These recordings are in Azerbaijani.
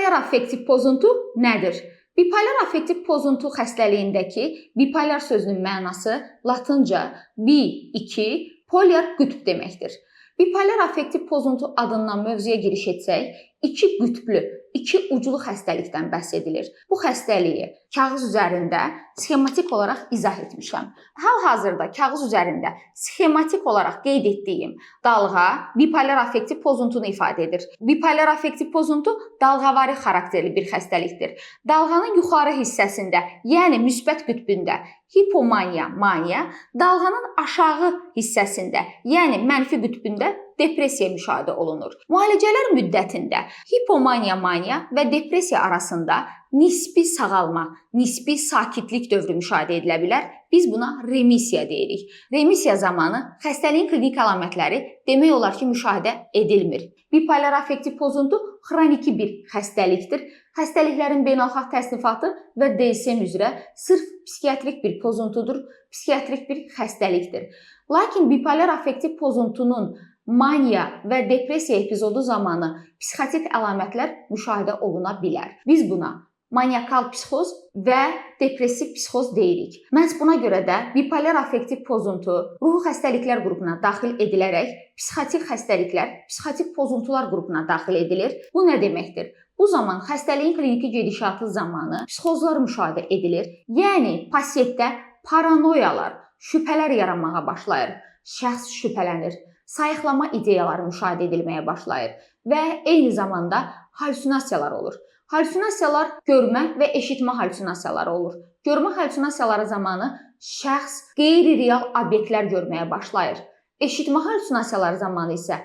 Bipolyar affektiv pozuntu nədir? Bipolyar affektiv pozuntu xəstəliyindəki bipolyar sözünün mənası latınca bi, iki, polyar qütb deməkdir. Bipolyar affektiv pozuntu adından mövzuya giriş etsək, iki qütblü, iki uclu xəstəlikdən bəhs edilir. Bu xəstəliyi kağız üzərində sxematik olaraq izah etmişəm. Hal-hazırda kağız üzərində sxematik olaraq qeyd etdiyim dalğa bipolyar affektiv pozuntunu ifadə edir. Bipolyar affektiv pozuntu dalğavari xarakterli bir xəstəlikdir. Dalğanın yuxarı hissəsində, yəni müsbət qütbündə hipomaniya, maniya, dalğanın aşağı hissəsində, yəni mənfi qütbündə depressiya müşahidə olunur. Müalicələr müddətində hipomaniya, maniya və depressiya arasında nisbi sağalma, nisbi sakitlik dövrü müşahidə edilə bilər. Biz buna remisiya deyirik. Remisiya zamanı xəstəliyin klinik əlamətləri demək olar ki, müşahidə edilmir. Bipolyar affektiv pozuntu xroniki bir xəstəlikdir. Xəstəliklərin beynəlxalq təsnifatı və DSM üzrə sırf psixiatrik bir pozuntudur, psixiatrik bir xəstəlikdir. Lakin bipolyar affektiv pozuntunun maniya və depressiya epizodu zamanı psixotik əlamətlər müşahidə oluna bilər. Biz buna maniakal psixoz və depressiv psixoz deyirik. Məhz buna görə də bipolyar affektiv pozuntu ruhi xəstəliklər qrupuna daxil edilərək psixotik xəstəliklər, psixotik pozuntular qrupuna daxil edilir. Bu nə deməkdir? Bu zaman xəstəliyin kliniki gedişatı zamanı psixozlar müşahidə edilir. Yəni pasientdə paranoyalar, şübhələr yaranmağa başlayır. Şəxs şübhələnir. Sayıqlama ideyaları müşahidə edilməyə başlayır və eyni zamanda halüsinasiyalar olur. Halüsinasiyalar görmə və eşitmə halüsinasiyaları olur. Görmə halüsinasiyaları zamanı şəxs qeyri-real obyektlər görməyə başlayır. Eşitmə halüsinasiyaları zamanı isə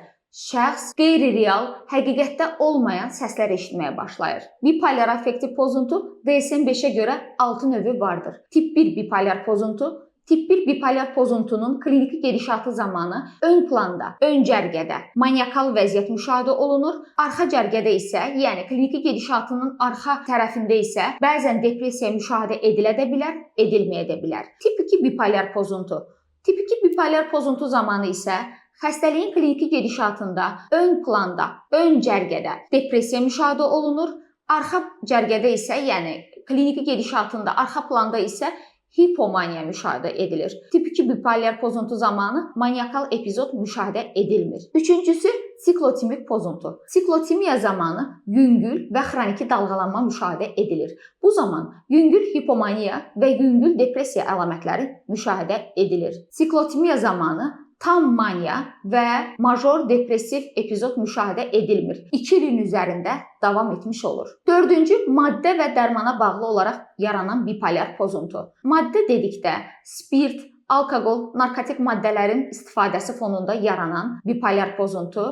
şəxs qeyri-real, həqiqətdə olmayan səslər eşitməyə başlayır. Bipolyar affektiv pozuntu DSM-5-ə görə 6 növü vardır. Tip 1 bipolyar pozuntu, Tip 1 bipolyar pozuntunun kliniki gedişatı zamanı ön planda, ön cərgədə maniakal vəziyyət müşahidə olunur. Arxa cərgədə isə, yəni kliniki gedişatının arxa tərəfində isə bəzən depressiya müşahidə edilə də bilər, edilməyə də bilər. Tip 2 bipolyar pozuntu. Tip 2 bipolyar pozuntu zamanı isə xəstəliyin kliniki gedişatında ön planda, ön cərgədə depressiya müşahidə olunur. Arxa cərgədə isə, yəni kliniki gedişatında arxa planda isə hipomaniya müşahidə edilir. Tip 2 bipolyar pozuntu zamanı maniakal epizod müşahidə edilmir. Üçüncüsü siklotimik pozuntu. Siklotimiya zamanı yüngül və xroniki dalğalanma müşahidə edilir. Bu zaman yüngül hipomaniya və yüngül depressiya əlamətləri müşahidə edilir. Siklotimiya zamanı tam maniya və major depressiv epizod müşahidə edilmir. 2 ilin üzərində davam etmiş olur. Dördüncü, maddə və dərmana bağlı olaraq yaranan bipolyar pozuntu. Maddə dedikdə spirt, alkoqol, narkotik maddələrin istifadəsi fonunda yaranan bipolyar pozuntu,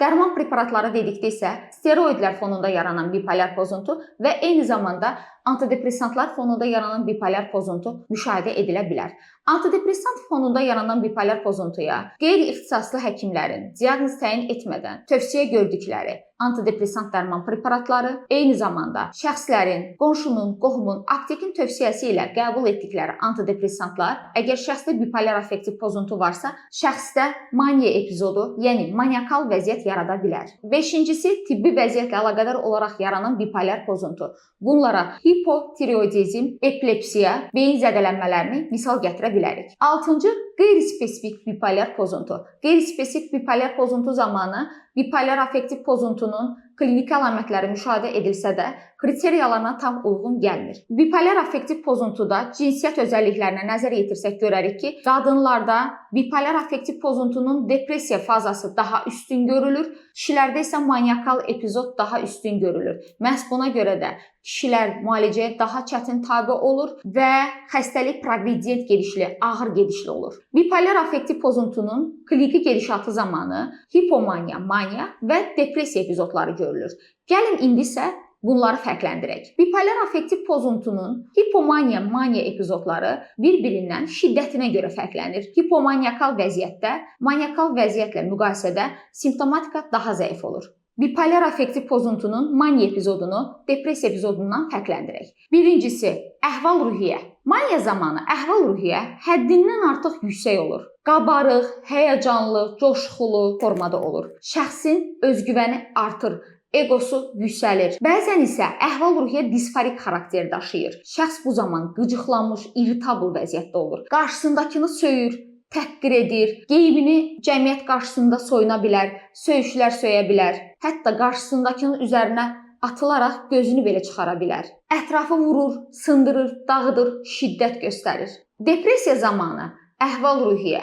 dərman preparatları dedikdə isə steroidlər fonunda yaranan bipolyar pozuntu və eyni zamanda antidepressantlar fonunda yaranan bipolyar pozuntu müşahidə edilə bilər. Antidepressant fonunda yaranan bipolyar pozuntuya qeyri-ixtisaslı həkimlərin diaqnoz təyin etmədən tövsiyə gördükləri antidepressant dərman preparatları, eyni zamanda şəxslərin, qonşunun, qohumun, aptekin tövsiyəsi ilə qəbul etdikləri antidepressantlar, əgər şəxsdə bipolyar affektiv pozuntu varsa, şəxsdə maniya epizodu, yəni maniakal vəziyyət yarada bilər. Beşincisi, tibbi vəziyyətlə əlaqədar olaraq yaranan bipolyar pozuntu. Bunlara hipotireoidizm, epilepsiya, beyin zədələnmələrini misal gətirə bilərik. Altıncı, qeyri-spesifik bipolyar pozuntu. Qeyri-spesifik bipolyar pozuntu zamanı bipolyar affektiv pozuntunun kliniki əlamətləri müşahidə edilsə də, kriteriyalarına tam uyğun gəlmir. Bipolyar affektiv pozuntuda cinsiyyət özəlliklərinə nəzər yetirsək görərik ki, qadınlarda bipolyar affektiv pozuntunun depressiya fazası daha üstün görülür, kişilərdə isə maniakal epizod daha üstün görülür. Məhz buna görə də kişilər müalicəyə daha çətin tabe olur və xəstəlik progredient gedişli, ağır gedişli olur. Bipolyar affektiv pozuntunun kliniki gedişatı zamanı hipomaniya, maniya və depressiya epizodları görülür. Gəlin indi isə bunları fərqləndirək. Bipolyar affektiv pozuntunun hipomaniya, maniya epizodları bir-birindən şiddətinə görə fərqlənir. Hipomaniakal vəziyyətdə, maniakal vəziyyətlə müqayisədə simptomatika daha zəif olur. Bipolyar affektiv pozuntunun maniya epizodunu depressiya epizodundan fərqləndirək. Birincisi, əhval-ruhiyyə. Maniya zamanı əhval-ruhiyyə həddindən artıq yüksək olur. Qabarıq, həyəcanlı, coşqulu formada olur. Şəxsin özgüvəni artır. egosu yüksəlir. Bəzən isə əhval-ruhiyyə disforik xarakter daşıyır. Şəxs bu zaman qıcıqlanmış, irritabl vəziyyətdə olur. Qarşısındakını söyür, təhqir edir, geyimini cəmiyyət qarşısında soyuna bilər, söyüşlər söyə bilər, hətta qarşısındakının üzərinə atılaraq gözünü belə çıxara bilər. Ətrafı vurur, sındırır, dağıdır, şiddət göstərir. Depressiya zamanı əhval-ruhiyyə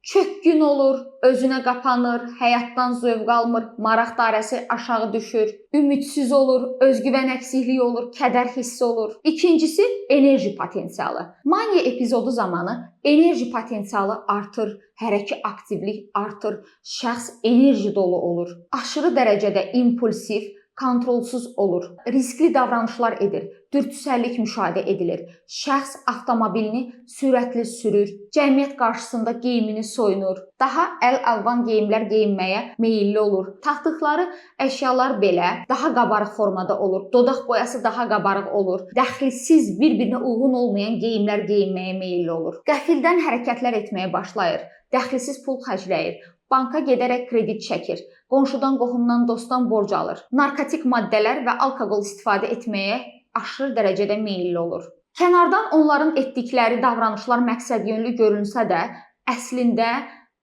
çökkün olur, özünə qapanır, həyatdan zövq almır, maraq dairəsi aşağı düşür, ümidsiz olur, özgüvən əksikliyi olur, kədər hissi olur. İkincisi, enerji potensialı. Maniya epizodu zamanı enerji potensialı artır, hərəki aktivlik artır, şəxs enerji dolu olur. Aşırı dərəcədə impulsiv, kontrolsuz olur, riskli davranışlar edir, dürtüsəllik müşahidə edilir. Şəxs avtomobilini sürətli sürür, cəmiyyət qarşısında geyimini soyunur, daha əl-əlvan geyimlər geyinməyə meyilli olur. Taxdıqları əşyalar belə daha qabarıq formada olur, dodaq boyası daha qabarıq olur, dəxilsiz, bir-birinə uyğun olmayan geyimlər geyinməyə meyilli olur. Qəfildən hərəkətlər etməyə başlayır, dəxilsiz pul xərcləyir, banka gedərək kredit çəkir, qonşudan, qohumdan, dostdan borc alır, narkotik maddələr və alkoqol istifadə etməyə aşırı dərəcədə meyilli olur. Kənardan onların etdikləri davranışlar məqsədyönlü görünsə də, əslində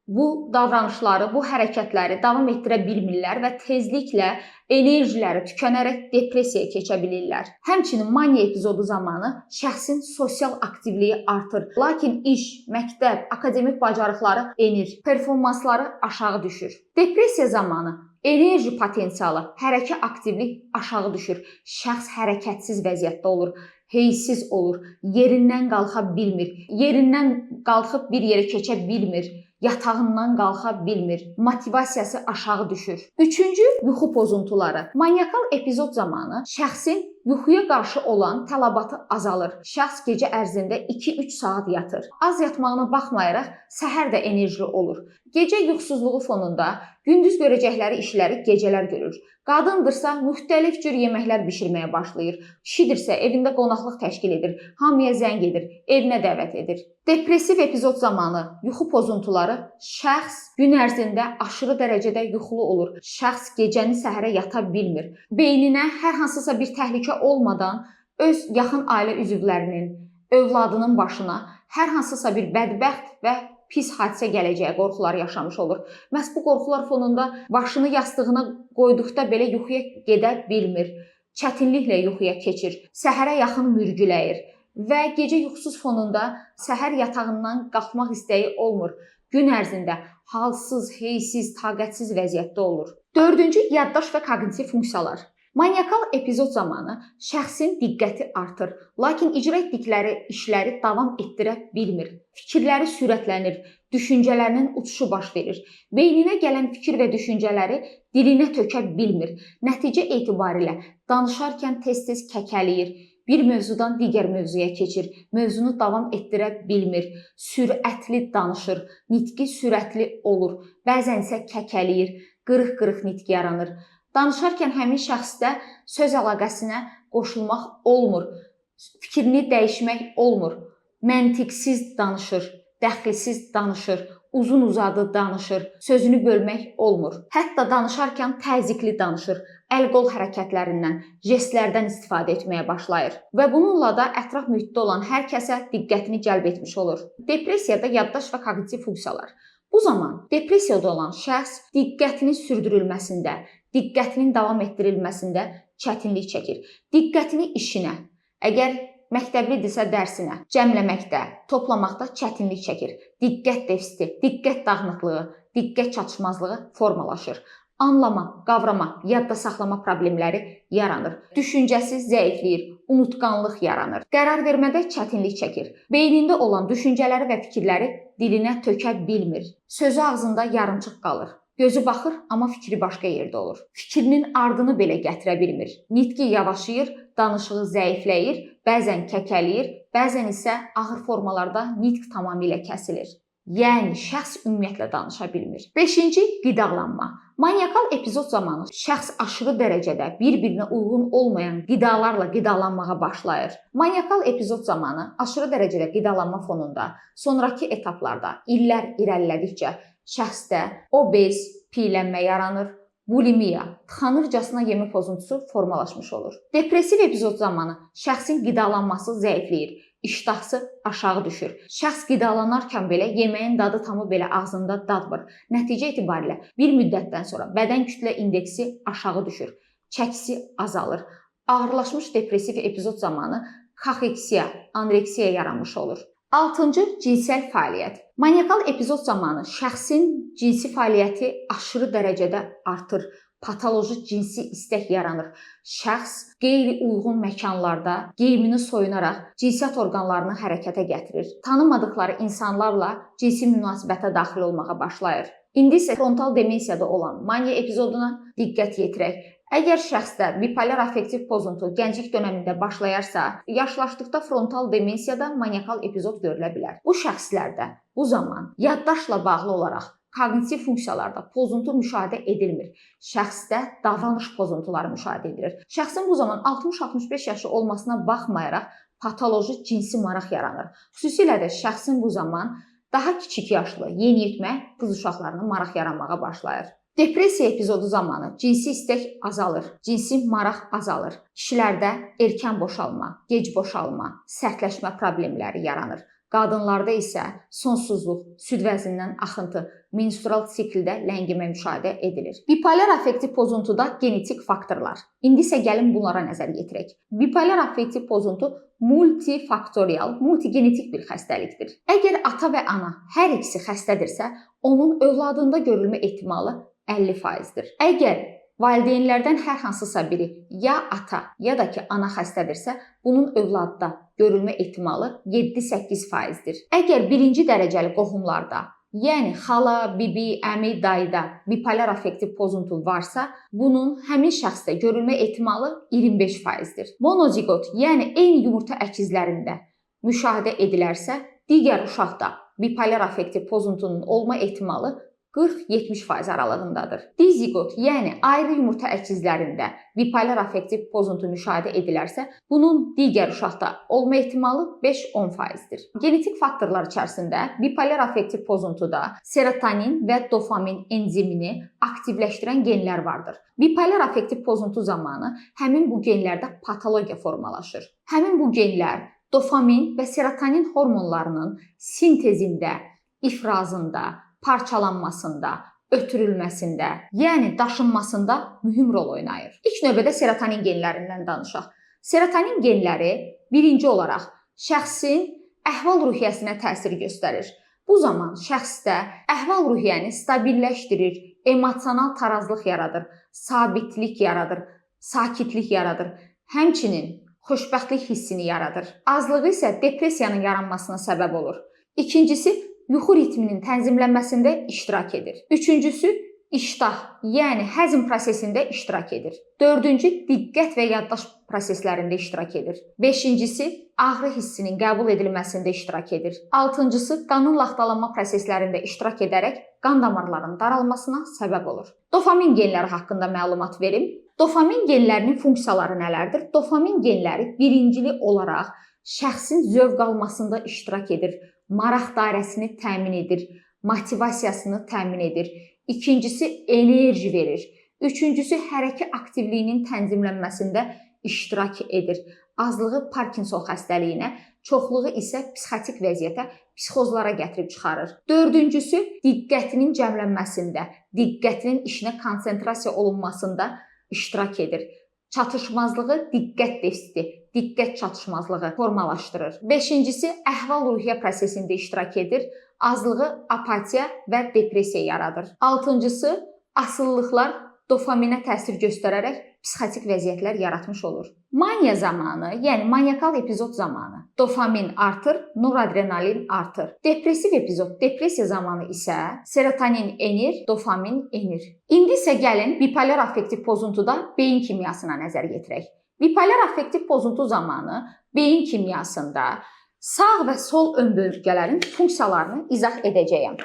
bu davranışları, bu hərəkətləri davam etdirə bilmirlər və tezliklə enerjiləri tükənərək depressiyaya keçə bilirlər. Həmçinin maniya epizodu zamanı şəxsin sosial aktivliyi artır, lakin iş, məktəb, akademik bacarıqları enir, performansları aşağı düşür. Depressiya zamanı enerji potensialı, hərəkə aktivlik aşağı düşür. Şəxs hərəkətsiz vəziyyətdə olur, heysiz olur, yerindən qalxa bilmir, yerindən qalxıb bir yerə keçə bilmir, yatağından qalxa bilmir, motivasiyası aşağı düşür. Üçüncü, yuxu pozuntuları. Maniakal epizod zamanı şəxsin yuxuya qarşı olan tələbatı azalır. Şəxs gecə ərzində 2-3 saat yatır. Az yatmağına baxmayaraq səhər də enerjili olur. Gecə yuxusuzluğu fonunda gündüz görəcəkləri işləri gecələr görür. Qadındırsa müxtəlif cür yeməklər bişirməyə başlayır. Kişidirsə evində qonaqlıq təşkil edir, hamıya zəng edir, evinə dəvət edir. Depressiv epizod zamanı yuxu pozuntuları şəxs gün ərzində aşırı dərəcədə yuxulu olur. Şəxs gecəni səhərə yata bilmir. Beyninə hər hansısa bir təhlükə olmadan öz yaxın ailə üzvlərinin, övladının başına hər hansısa bir bədbəxt və pis hadisə gələcəyi qorxuları yaşamış olur. Məhz bu qorxular fonunda başını yastığına qoyduqda belə yuxuya gedə bilmir. Çətinliklə yuxuya keçir. Səhərə yaxın mürgüləyir və gecə yuxusuz fonunda səhər yatağından qalxmaq istəyi olmur. Gün ərzində halsız, heysiz, taqətsiz vəziyyətdə olur. Dördüncü, yaddaş və koqnitiv funksiyalar. Maniakal epizod zamanı şəxsin diqqəti artır, lakin icra etdikləri işləri davam etdirə bilmir. Fikirləri sürətlənir, düşüncələrinin uçuşu baş verir. Beyninə gələn fikir və düşüncələri dilinə tökə bilmir. Nəticə etibarilə danışarkən tez-tez kəkələyir, bir mövzudan digər mövzuya keçir, mövzunu davam etdirə bilmir, sürətli danışır, nitqi sürətli olur, bəzən isə kəkələyir, qırıq-qırıq nitq yaranır. Danışarkən həmin şəxsdə söz əlaqəsinə qoşulmaq olmur, fikrini dəyişmək olmur, məntiqsiz danışır, dəxilsiz danışır, uzun-uzadı danışır, sözünü bölmək olmur. Hətta danışarkən təzyiqli danışır, əl-qol hərəkətlərindən, jestlərdən istifadə etməyə başlayır və bununla da ətraf mühitdə olan hər kəsə diqqətini cəlb etmiş olur. Depressiyada yaddaş və koqnitiv funksiyalar. Bu zaman depressiyada olan şəxs diqqətinin sürdürülməsində, diqqətinin davam etdirilməsində çətinlik çəkir. Diqqətini işinə, əgər məktəblidirsə dərsinə, cəmləməkdə, toplamaqda çətinlik çəkir. Diqqət defisiti, diqqət dağınıqlığı, diqqət çatışmazlığı formalaşır. Anlama, qavrama, yadda saxlama problemləri yaranır. Düşüncəsi zəifləyir, unutqanlıq yaranır. Qərar vermədə çətinlik çəkir. Beynində olan düşüncələri və fikirləri dilinə tökə bilmir. Sözü ağzında yarımçıq qalır. Gözü baxır, amma fikri başqa yerdə olur. Fikrinin ardını belə gətirə bilmir. Nitqi yavaşıyır, danışığı zəifləyir, bəzən kəkələyir, bəzən isə ağır formalarda nitq tamamilə kəsilir. Yəni, şəxs ümumiyyətlə danışa bilmir. 5-ci, qidalanma. Maniakal epizod zamanı şəxs aşırı dərəcədə bir-birinə uyğun olmayan qidalarla qidalanmağa başlayır. Maniakal epizod zamanı aşırı dərəcədə qidalanma fonunda sonrakı etaplarda illər irəlilədikcə şəxsdə obez, piylənmə yaranır, bulimiya, tıxanırcasına yeme pozuntusu formalaşmış olur. Depressiv epizod zamanı şəxsin qidalanması zəifləyir, iştahsı aşağı düşür. Şəxs qidalanarkən belə yeməyin dadı tamı belə ağzında dadmır. Nəticə etibarilə bir müddətdən sonra bədən kütlə indeksi aşağı düşür, çəkisi azalır. Ağırlaşmış depressiv epizod zamanı kaxeksiya, anoreksiya yaranmış olur. 6-cı cinsel fəaliyyət. Maniakal epizod zamanı şəxsin cinsi fəaliyyəti aşırı dərəcədə artır, patoloji cinsi istək yaranır. Şəxs qeyri-uyğun məkanlarda geyimini soyunaraq cinsiyyət orqanlarını hərəkətə gətirir. Tanımadıkları insanlarla cinsi münasibətə daxil olmağa başlayır. İndi isə frontal demensiyada olan maniya epizoduna diqqət yetirək. Əgər şəxsdə bipolar affektiv pozuntu gənclik dövründə başlayarsa, yaşlaşdıqda frontal demensiyada maniakal epizod görülə bilər. Bu şəxslərdə bu zaman yaddaşla bağlı olaraq koqnitiv funksiyalarda pozuntu müşahidə edilmir. Şəxsdə davranış pozuntuları müşahidə edilir. Şəxsin bu zaman 60-65 yaşı olmasına baxmayaraq patoloji cinsi maraq yaranır. Xüsusilə də şəxsin bu zaman daha kiçik yaşlı, yeniyetmə qız uşaqlarına maraq yaranmağa başlayır. Depressiya epizodu zamanı cinsi istək azalır, cinsi maraq azalır. Kişilərdə erkən boşalma, gec boşalma, sərtləşmə problemləri yaranır. Qadınlarda isə sonsuzluq, süd vəzindən axıntı, menstrual sikldə ləngimə müşahidə edilir. Bipolar affektiv pozuntuda genetik faktorlar. İndi isə gəlin bunlara nəzər yetirək. Bipolar affektiv pozuntu multifaktorial, multigenetik bir xəstəlikdir. Əgər ata və ana hər ikisi xəstədirsə, onun övladında görülmə ehtimalı 50%-dir. Əgər valideynlərdən hər hansısa biri ya ata ya da ki ana xəstədirsə, bunun övladda görülmə ehtimalı 7-8%-dir. Əgər birinci dərəcəli qohumlarda, yəni xala, bibi, əmi, dayıda bipolar affektiv pozuntu varsa, bunun həmin şəxsdə görülmə ehtimalı 25%-dir. Monozigot, yəni eyni yumurta əkizlərində müşahidə edilərsə, digər uşaqda bipolar affektiv pozuntunun olma ehtimalı 40-70% aralığındadır. Dizigot, yəni ayrı yumurta əkizlərində bipolar affektiv pozuntu müşahidə edilərsə, bunun digər uşaqda olma ehtimalı 5-10%-dir. Genetik faktorlar içərisində bipolar affektiv pozuntuda serotonin və dopamin enzimini aktivləşdirən genlər vardır. Bipolar affektiv pozuntu zamanı həmin bu genlərdə patologiya formalaşır. Həmin bu genlər dopamin və serotonin hormonlarının sintezində, ifrazında, parçalanmasında, ötürülməsində, yəni daşınmasında mühüm rol oynayır. İlk növbədə serotonin genlərindən danışaq. Serotonin genləri birinci olaraq şəxsin əhval-ruhiyyəsinə təsir göstərir. Bu zaman şəxsdə əhval-ruhiyyəni stabilləşdirir, emosional tarazlıq yaradır, sabitlik yaradır, sakitlik yaradır. Həmçinin xoşbəxtlik hissini yaradır. Azlığı isə depressiyanın yaranmasına səbəb olur. İkincisi, yuxu ritminin tənzimlənməsində iştirak edir. Üçüncüsü, iştah, yəni həzm prosesində iştirak edir. Dördüncü, diqqət və yaddaş proseslərində iştirak edir. Beşincisi, ağrı hissinin qəbul edilməsində iştirak edir. Altıncısı, qanın laxtalanma proseslərində iştirak edərək qan damarlarının daralmasına səbəb olur. Dopamin genləri haqqında məlumat verim. Dopamin genlərinin funksiyaları nələrdir? Dopamin genləri birincili olaraq şəxsin zövq almasında iştirak edir. Maraq dairəsini təmin edir, motivasiyasını təmin edir. İkincisi, enerji verir. Üçüncüsü, hərəkə aktivliyinin tənzimlənməsində iştirak edir. Azlığı Parkinson xəstəliyinə, çoxluğu isə psixotik vəziyyətə, psixozlara gətirib çıxarır. Dördüncüsü, diqqətinin cəmlənməsində, diqqətinin işinə konsentrasiya olunmasında iştirak edir. Çatışmazlığı diqqət defisiti, diqqət çatışmazlığı formalaşdırır. Beşincisi, əhval-ruhiyyə prosesində iştirak edir. Azlığı apatiya və depressiya yaradır. Altıncısı, asılılıqlar dopaminə təsir göstərərək psixotik vəziyyətlər yaratmış olur. Maniya zamanı, yəni maniakal epizod zamanı dopamin artır, noradrenalin artır. Depressiv epizod, depressiya zamanı isə serotonin enir, dopamin enir. İndi isə gəlin bipolar affektiv pozuntuda beyin kimyasına nəzər yetirək. Bipolar affektiv pozuntu zamanı beyin kimyasında sağ və sol ön bölgələrin funksiyalarını izah edəcəyəm.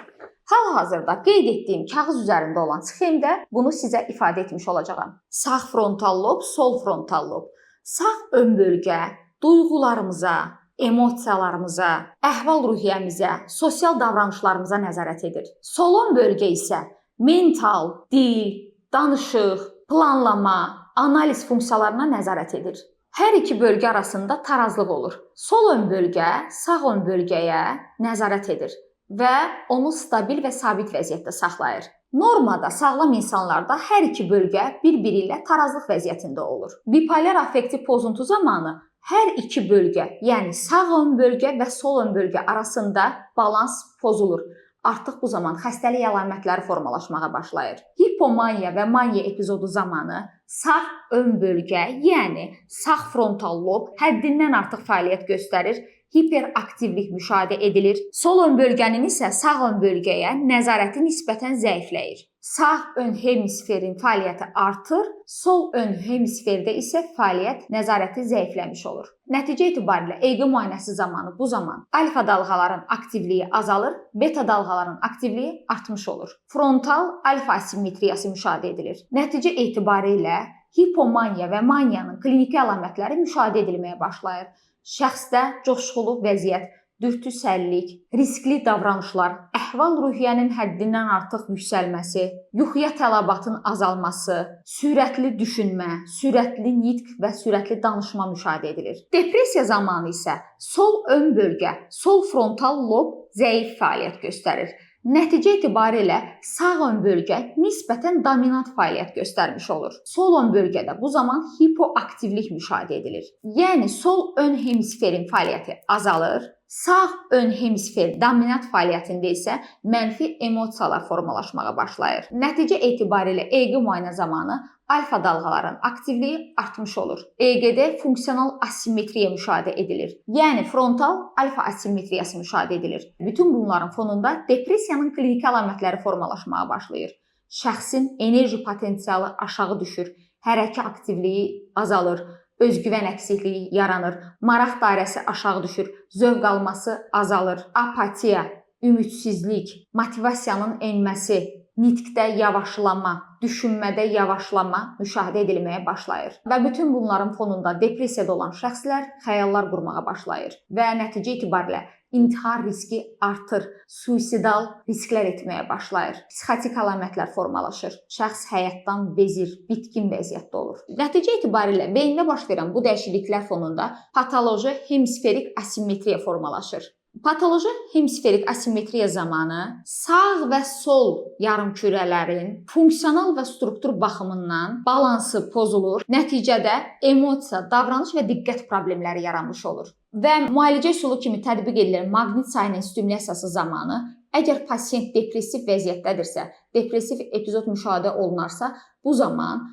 Hal-hazırda qeyd etdiyim kağız üzərində olan sxemdə bunu sizə ifadə etmiş olacağam. Sağ frontal lob, sol frontal lob. Sağ ön bölgə duyğularımıza, emosiyalarımıza, əhval-ruhiyyəmizə, sosial davranışlarımıza nəzarət edir. Solon bölgə isə mental, dil, danışıq, planlama, analiz funksiyalarına nəzarət edir. Hər iki bölgə arasında tarazlıq olur. Sol ön bölgə sağ ön bölgəyə nəzarət edir və onu stabil və sabit vəziyyətdə saxlayır. Normada sağlam insanlarda hər iki bölgə bir-biri ilə tarazlıq vəziyyətində olur. Bipolar affektiv pozuntu zamanı hər iki bölgə, yəni sağ ön bölgə və sol ön bölgə arasında balans pozulur. Artıq bu zaman xəstəlik əlamətləri formalaşmağa başlayır. Hipomaniya və maniya epizodu zamanı sağ ön bölgə, yəni sağ frontal lob həddindən artıq fəaliyyət göstərir, hiperaktivlik müşahidə edilir. Sol ön bölgənin isə sağ ön bölgəyə nəzarəti nisbətən zəifləyir. Sağ ön hemisferin fəaliyyəti artır, sol ön hemisferdə isə fəaliyyət nəzarəti zəifləmiş olur. Nəticə etibarilə EEG müayinəsi zamanı bu zaman alfa dalğaların aktivliyi azalır, beta dalğaların aktivliyi artmış olur. Frontal alfa asimetriyası müşahidə edilir. Nəticə etibarilə hipomaniya və maniyanın kliniki əlamətləri müşahidə edilməyə başlayır. Şəxsdə coşqulu vəziyyət, dürtüsəllik, riskli davranışlar, əhval-ruhiyyənin həddindən artıq yüksəlməsi, yuxuya tələbatın azalması, sürətli düşünmə, sürətli nitq və sürətli danışma müşahidə edilir. Depressiya zamanı isə sol ön bölgə, sol frontal lob zəif fəaliyyət göstərir. Nəticə etibarilə sağ ön bölgə nisbətən dominant fəaliyyət göstərmiş olur. Sol ön bölgədə bu zaman hipoaktivlik müşahidə edilir. Yəni sol ön hemisferin fəaliyyəti azalır, sağ ön hemisfer dominant fəaliyyətində isə mənfi emosiyalar formalaşmağa başlayır. Nəticə etibarilə EEG müayinə zamanı alfa dalğaların aktivliyi artmış olur. EEG-də funksional asimetriya müşahidə edilir. Yəni frontal alfa asimetriyası müşahidə edilir. Bütün bunların fonunda depressiyanın kliniki əlamətləri formalaşmağa başlayır. Şəxsin enerji potensialı aşağı düşür, hərəkət aktivliyi azalır, özgüvən əksikliyi yaranır, maraq dairəsi aşağı düşür, zövq alması azalır, apatiya, ümidsizlik, motivasiyanın enməsi, nitqdə yavaşlama, düşünmədə yavaşlama müşahidə edilməyə başlayır. Və bütün bunların fonunda depressiyada olan şəxslər xəyallar qurmağa başlayır və nəticə etibarilə intihar riski artır, suisidal risklər etməyə başlayır. Psixotik əlamətlər formalaşır. Şəxs həyatdan bezir, bitkin vəziyyətdə olur. Nəticə etibarilə beyində baş verən bu dəyişikliklər fonunda patoloji hemisferik asimetriya formalaşır. Patoloji hemisferik asimetriya zamanı sağ və sol yarımkürələrin funksional və struktur baxımından balansı pozulur. Nəticədə emosiya, davranış və diqqət problemləri yaranmış olur. Və müalicə üsulu kimi tətbiq edilən maqnit sayının stimulyasiyası zamanı əgər pasiyent depressiv vəziyyətdədirsə, depressiv epizod müşahidə olunarsa, bu zaman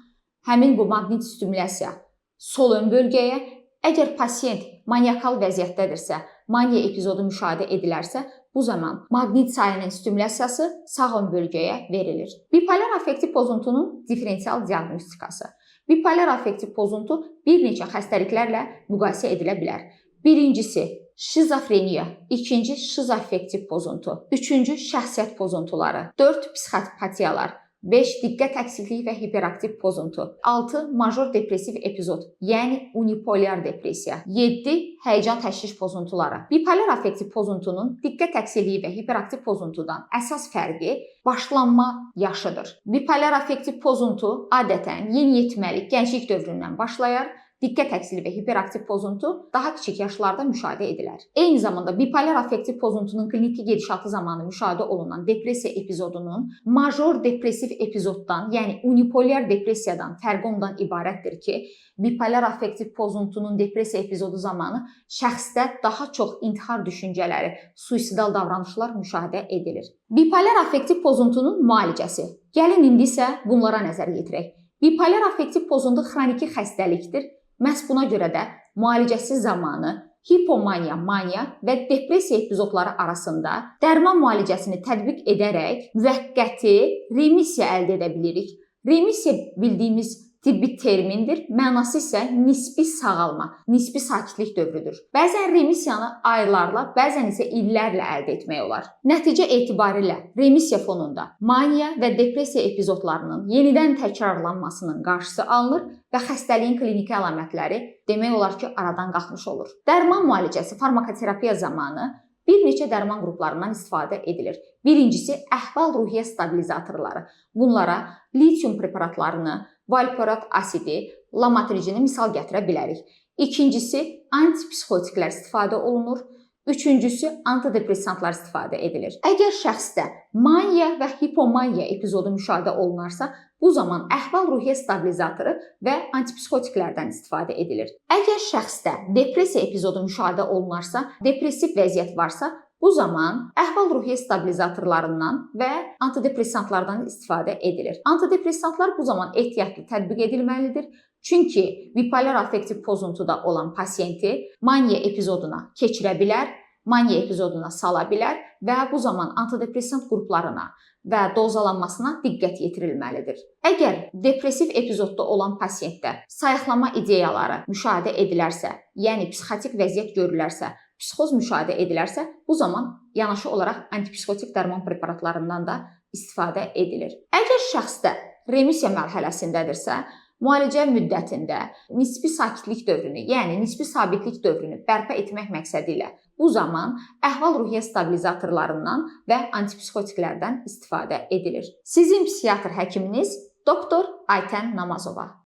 həmin bu maqnit stimulyasiya sol ön bölgəyə, əgər pasiyent maniakal vəziyyətdədirsə, maniya epizodu müşahidə edilərsə, bu zaman maqnit sayının stimulyasiyası sağ ön bölgəyə verilir. Bipolar affektiv pozuntunun diferensial diaqnostikası. Bipolar affektiv pozuntu bir neçə xəstəliklərlə müqayisə edilə bilər. Birincisi şizofreniya, ikinci şizoaffektiv pozuntu, üçüncü şəxsiyyət pozuntuları, 4 psixopatiyalar, 5 diqqət əksikliyi və hiperaktiv pozuntu, 6 major depressiv epizod, yəni unipolar depressiya, 7 həyəcan təşviş pozuntuları. Bipolar affektiv pozuntunun diqqət əksikliyi və hiperaktiv pozuntudan əsas fərqi başlanma yaşıdır. Bipolar affektiv pozuntu adətən yeniyetməlik, gənclik dövründən başlayar. Diqqət əksili və hiperaktiv pozuntu daha kiçik yaşlarda müşahidə edilər. Eyni zamanda bipolar affektiv pozuntunun kliniki gedişatı zamanı müşahidə olunan depressiya epizodunun major depressiv epizoddan, yəni unipolar depressiyadan fərqi ondan ibarətdir ki, bipolar affektiv pozuntunun depressiya epizodu zamanı şəxsdə daha çox intihar düşüncələri, suisidal davranışlar müşahidə edilir. Bipolar affektiv pozuntunun müalicəsi. Gəlin indi isə bunlara nəzər yetirək. Bipolar affektiv pozuntu xroniki xəstəlikdir. Məhz buna görə də müalicəsi zamanı hipomaniya, maniya və depressiya epizodları arasında dərman müalicəsini tətbiq edərək müvəqqəti remisiya əldə edə bilirik. Remisiya bildiyimiz tibbi termindir. Mənası isə nisbi sağalma, nisbi sakitlik dövrüdür. Bəzən remisiyanı aylarla, bəzən isə illərlə əldə etmək olar. Nəticə etibarilə remisiya fonunda maniya və depressiya epizodlarının yenidən təkrarlanmasının qarşısı alınır və xəstəliyin kliniki əlamətləri demək olar ki, aradan qalxmış olur. Dərman müalicəsi, farmakoterapiya zamanı bir neçə dərman qruplarından istifadə edilir. Birincisi, əhval-ruhiyyə stabilizatorları. Bunlara litium preparatlarını, valproat asidi, lamotrigini misal gətirə bilərik. İkincisi, antipsixotiklər istifadə olunur. Üçüncüsü, antidepressantlar istifadə edilir. Əgər şəxsdə maniya və hipomaniya epizodu müşahidə olunarsa, bu zaman əhval-ruhiyyə stabilizatoru və antipsixotiklərdən istifadə edilir. Əgər şəxsdə depressiya epizodu müşahidə olunarsa, depressiv vəziyyət varsa, bu zaman əhval-ruhiyyə stabilizatorlarından və antidepressantlardan istifadə edilir. Antidepressantlar bu zaman ehtiyatlı tətbiq edilməlidir. Çünki bipolar affektiv pozuntuda olan pasiyenti maniya epizoduna keçirə bilər, maniya epizoduna sala bilər və bu zaman antidepressant qruplarına və dozalanmasına diqqət yetirilməlidir. Əgər depressiv epizodda olan pasiyentdə sayıqlama ideyaları müşahidə edilərsə, yəni psixotik vəziyyət görülərsə, psixoz müşahidə edilərsə, bu zaman yanaşı olaraq antipsixotik dərman preparatlarından da istifadə edilir. Əgər şəxsdə remisiya mərhələsindədirsə, müalicə müddətində nisbi sakitlik dövrünü, yəni nisbi sabitlik dövrünü bərpa etmək məqsədi ilə bu zaman əhval-ruhiyyə stabilizatorlarından və antipsixotiklərdən istifadə edilir. Sizin psixiatr həkiminiz doktor Aytən Namazova.